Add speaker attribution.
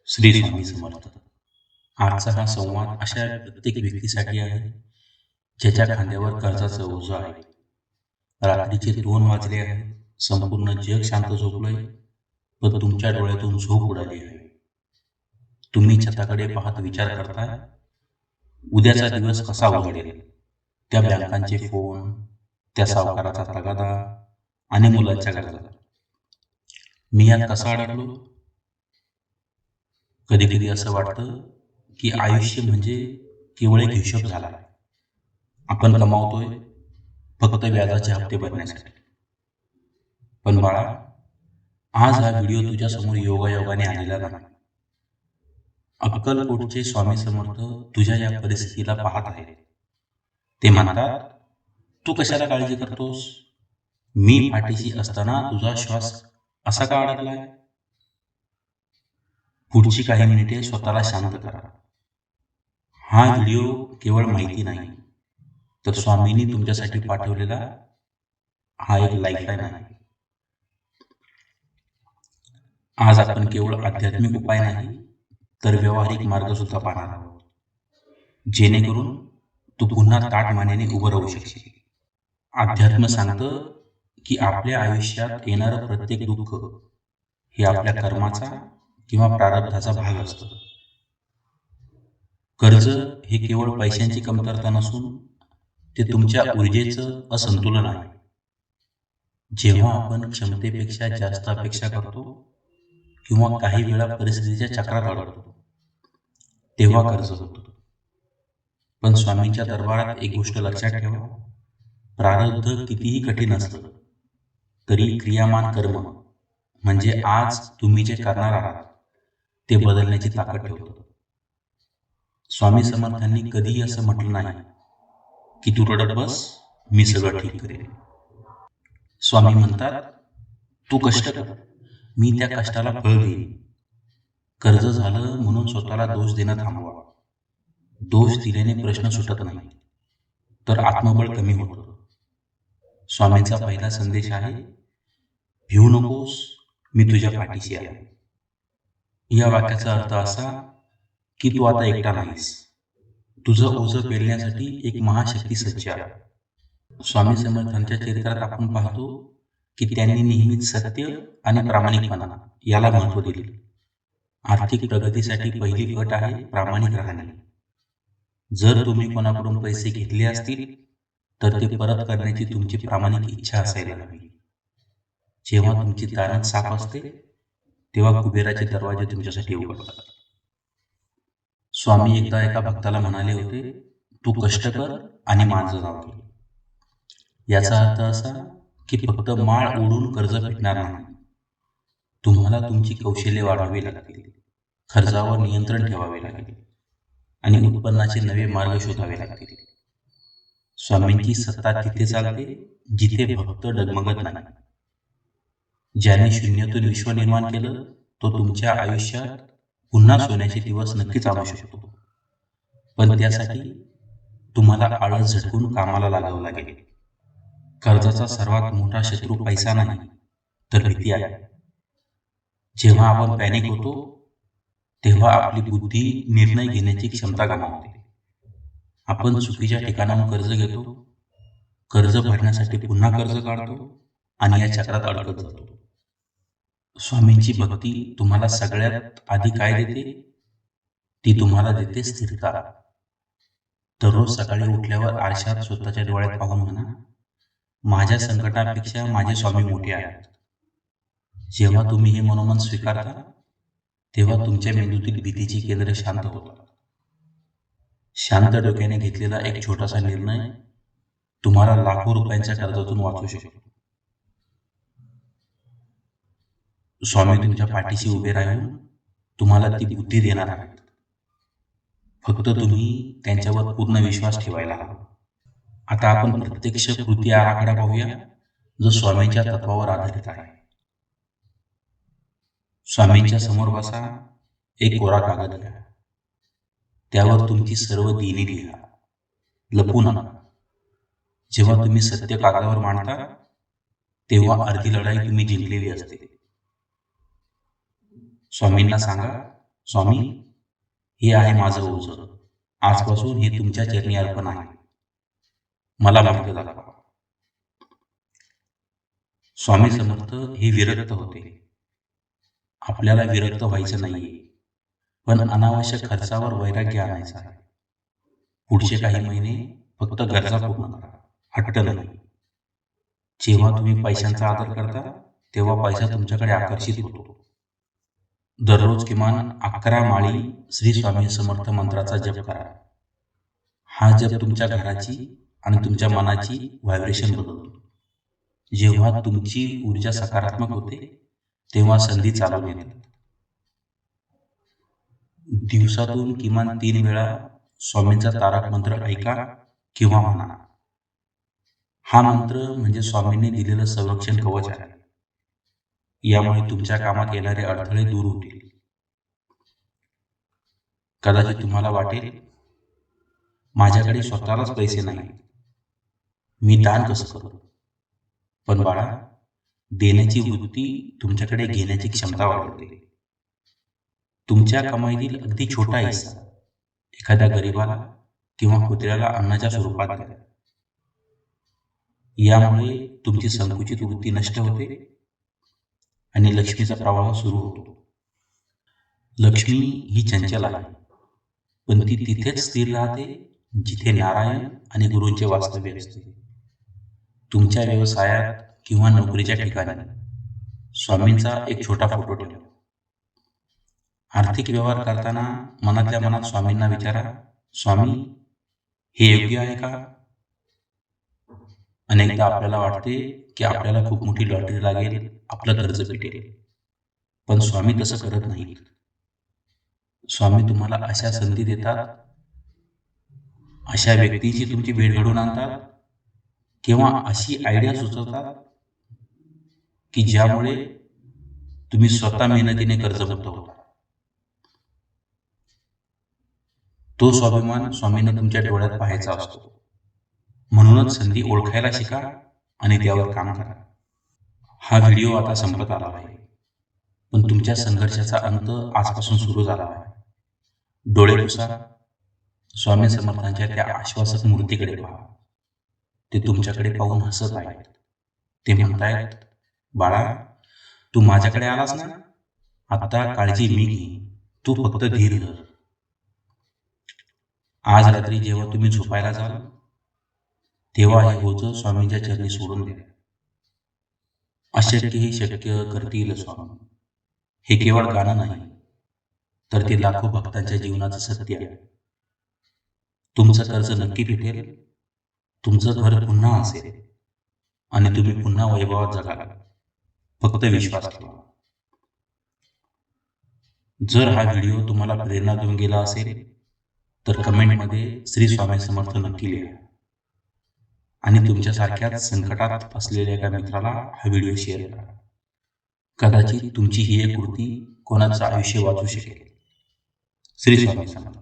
Speaker 1: श्री स्वामी समर्थ. आजचा हा संवाद अशा प्रत्येक व्यक्तीसाठी आहे ज्याच्या खांद्यावर कर्जाचं ओझं आहे. रात्रीचे 2 वाजले आहे, संपूर्ण जग शांत झोपलंय, पण तुमच्या डोळ्यातून झोप उडाली आहे. तुम्ही छताकडे पाहत विचार करताय, उद्याचा दिवस कसा उघडेल. त्या बँकांचे फोन, त्या सावकाराचा तगादा आणि मुलांच्या गरजा. मी यात कसा अडकलो? कधी कधी असं वाटतं की आयुष्य म्हणजे केवळ एक हिशोब झाला. आपण कमावतोय फक्त व्याजाचे हप्ते भरण्यासाठी. पण बाळा, आज हा व्हिडिओ तुझ्या समोर योगायोगाने आलेला नाही. अक्कलकोटचे स्वामी समर्थ तुझ्या या परिस्थितीला पाहत आहेत. ते म्हणतात, तू कशाला काळजी करतोस? मी पाठीशी असताना तुझा श्वास असा का अडकलाय? पुढची काही मिनिटे स्वतःला शांत करा. हा व्हिडिओ केवळ माहिती नाही, तर स्वामींनी तुमच्यासाठी पाठवलेला हा एक लाईफलाईन आहे. आज आपण केवळ आध्यात्मिक उपाय नाही, तर व्यावहारिक मार्ग सुद्धा पाहणार आहोत, जेणेकरून तू पुन्हा ताठ मानेने उभं राहू शकशील. अध्यात्म सांगतं की आपल्या आयुष्यात येणारं प्रत्येक दुःख हे आपल्या कर्माचा किंवा प्रारब्धाचा भाग असतो. कर्ज हे केवळ पैशांची कमतरता नसून ते तुमच्या ऊर्जेचं असंतुलन आहे. जेव्हा आपण क्षमतेपेक्षा जास्त अपेक्षा करतो किंवा काही वेळा परिस्थितीच्या चक्रात अडकतो, तेव्हा कर्ज होतो. पण स्वामींच्या दरबारात एक गोष्ट लक्षात ठेवा, प्रारब्ध कितीही कठीण असलं तरी क्रियामान कर्म म्हणजे आज तुम्ही जे करणार आहात ते बदलण्याची ताकद ठेवतो. स्वामी समर्थांनी कधीही असं म्हटलं नाही की तू रडत बस, मी सगळं ठीक करेन. स्वामी म्हणतात, तू कष्ट कर, मी त्या कष्टाला फळ देईन. कर्ज झालं म्हणून स्वतःला दोष देणं थांबवा. दोष दिल्याने प्रश्न सुटत नाही, तर आत्मबळ कमी होतं. स्वामींचा पहिला संदेश आहे, भिवू नकोस, मी तुझ्या पाठीशी आहे. या वाक्याचा अर्थ असा की तू आता एकटा नाहीस. तुझं ओझं पेलण्यासाठी एक महाशक्ती सज्ज आहे. स्वामी समर्थांच्या चरित्रात आपण पाहतो की त्यांनी नेहमीच सत्य आणि प्रामाणिकपणा याला महत्त्व दिले. आर्थिक प्रगतीसाठी पहिली अट आहे प्रामाणिक राहणे. जर तुम्ही कोणाकडून पैसे घेतले असतील तर ते परत करण्याची तुमची प्रामाणिक इच्छा असायला हवी. जेव्हा तुमची दानत साफ असते तेव्हा कुबेराचे दरवाजे तुमच्यासाठी उघडतात. स्वामी एकदा एका भक्ताला म्हणाले होते, तू कष्ट कर आणि माझं नाव घे. याचा अर्थ असा की फक्त माळ ओढून कर्ज फिटणार नाही. तुम्हाला तुमची कौशल्ये वाढवावी लागतील, खर्चावर नियंत्रण ठेवावे लागेल आणि उत्पन्नाचे नवे मार्ग शोधावे लागतील. स्वामींची सत्ता तिथे चालते जिथे भक्त डगमगत नाही. ज्याने शून्यातून विश्व निर्माण केलं तो तुमच्या आयुष्यात पुन्हा सोन्याचे दिवस नक्कीच आणू शकतो. पण त्यासाठी तुम्हाला आळस झटकून कामाला लागावं लागेल. कर्जाचा सर्वात मोठा शत्रू पैसा नाही, तर भीती आहे. जेव्हा आपण पॅनिक होतो तेव्हा आपली बुद्धी निर्णय घेण्याची क्षमता गमावते. आपण चुकीच्या ठिकाणाहून कर्ज घेतो, कर्ज भरण्यासाठी पुन्हा कर्ज काढतो आणि या चक्रात अडकत जातो. स्वामींची भक्ती तुम्हाला सगळ्यात आधी काय देते? ती तुम्हाला देते स्थिरता. दररोज सकाळी उठल्यावर आरशात स्वतःच्या डोळ्यात पाहून म्हणा, माझ्या संकटापेक्षा माझे स्वामी मोठे आहेत. जेव्हा तुम्ही हे मनोमन स्वीकारता तेव्हा तुमच्या मेंदूतील भीतीची केंद्र शांत होतात. शांत डोक्याने घेतलेला एक छोटासा निर्णय तुम्हाला लाखो रुपयांच्या कर्जातून वाचवू शकतो. स्वामी तुमच्या पाठीशी उभे राहून तुम्हाला ती बुद्धी देणार आहेत. फक्त तुम्ही त्यांच्यावर पूर्ण विश्वास ठेवायला हवा. आता आपण प्रत्यक्ष कृती आराखडा पाहूया, जो स्वामींच्या तत्वावर आधारित आहे. स्वामींच्या समोर बसा, एक कोरा कागद घ्या. त्यावर तुमची सर्व देणी लिहा, लपू नका. जेव्हा तुम्ही सत्य कागदावर मांडता तेव्हा अर्धी लढाई तुम्ही जिंकलेली असते. स्वामींना सांगा, स्वामी, हे आहे माझं ओझं, आजपासून हे तुमच्या चरणी अर्पण आहे, मला मार्ग दाखवा. स्वामी समर्थ हे विरक्त होते. आपल्याला विरक्त व्हायचं नाहीये, पण अनावश्यक खर्चावर वैराग्य आणायचं आहे. पुढचे काही महिने फक्त गरजा पूर्ण करा, हट्ट नाही. जेव्हा तुम्ही पैशांचा आदर करता तेव्हा पैसा तुमच्याकडे आकर्षित होतो. दररोज किमान 11 माळी श्री स्वामी समर्थ मंत्राचा जप करा. हा जप तुमच्या घराची आणि तुमच्या मनाची व्हायब्रेशन बदलतो. जेव्हा तुमची ऊर्जा सकारात्मक होते तेव्हा संधी चालून येतात. दिवसातून किमान 3 वेळा स्वामींचा तारक मंत्र ऐका किंवा म्हणा. हा मंत्र म्हणजे स्वामींनी दिलेलं संरक्षण कवच आहे. यामुळे तुमच्या कामात येणारे अडथळे दूर होतील. कदाचित तुम्हाला वाटेल, माझ्याकडे स्वतःलाच पैसे नाहीत, मी दान कसं करू? पण बाळा, देण्याची वृत्ती तुमच्याकडे घेण्याची क्षमता वाढवते. तुमच्या कमाईतील अगदी छोटा हिस्सा एखाद्या गरीबाला किंवा कुत्र्याला अन्नाच्या स्वरूपात द्या. यामुळे तुमची संकुचित वृत्ती नष्ट होते आणि लक्ष्मीचा प्रवाह सुरू होतो. लक्ष्मी ही चंचल आहे, पण ती तिथेच स्थिर राहते जिथे नारायण आणि गुरूंचे वास्तव्य असते. तुमच्या व्यवसायात किंवा नोकरीच्या ठिकाणी स्वामींचा एक छोटा फोटो ठेवा. आर्थिक व्यवहार करताना मनातल्या मनात स्वामींना विचारा, स्वामी, हे योग्य आहे का? अनेकदा आपल्याला वाटते की आपल्याला खूप मोठी लॉटरी लागेल, आपलं कर्ज पिटेल. पण स्वामी तसं करत नाहीत. स्वामी तुम्हाला अशा संधी देतात, अशा व्यक्तीची तुमची भेट घडवून आणतात किंवा अशी आयडिया सुचवतात की ज्यामुळे तुम्ही स्वतः मेहनतीने कर्जमुक्त होता. तो स्वाभिमान स्वामींना तुमच्या डोळ्यात पाहायचा असतो. म्हणूनच संधी ओळखायला शिका आणि त्यावर काम करा. हा व्हिडिओ आता संपत आला आहे, पण तुमच्या संघर्षाचा अंत आजपासून सुरू झाला आहे. डोळे पुसा, स्वामी समर्थांच्या त्या आश्वासक मूर्तीकडे पहा. ते तुमच्याकडे पाहून हसत आहेत. ते म्हणतायत, बाळा, तू माझ्याकडे आलास ना, आता काळजी मी घेईन, तू फक्त धीर धर. आज रात्री जेव्हा तुम्ही झोपायला जाल तेव्हा हे ओझं स्वामींच्या चरणी सोडून द्या. अशक्य हे शक्य करतील स्वामी. हे केवळ गाणं नाही, तर ते लाखो भक्तांच्या जीवनाचं सत्य आहे. तुमचं कर्ज नक्की फिटेल, तुमचं घर पुन्हा असेल आणि तुम्ही पुन्हा वैभवात जगाल. फक्त विश्वास ठेवा. जर हा व्हिडिओ तुम्हाला प्रेरणा देऊन गेला असेल तर कमेंटमध्ये श्री स्वामी समर्थ नक्की लिहा आणि तुमच्यासारख्याच संकटात असलेल्या एका मित्राला हा व्हिडिओ शेअर करा. कदाचित तुमची ही एक कृती कोणाचं आयुष्य वाचू शकेल. श्री स्वामी समर्थ.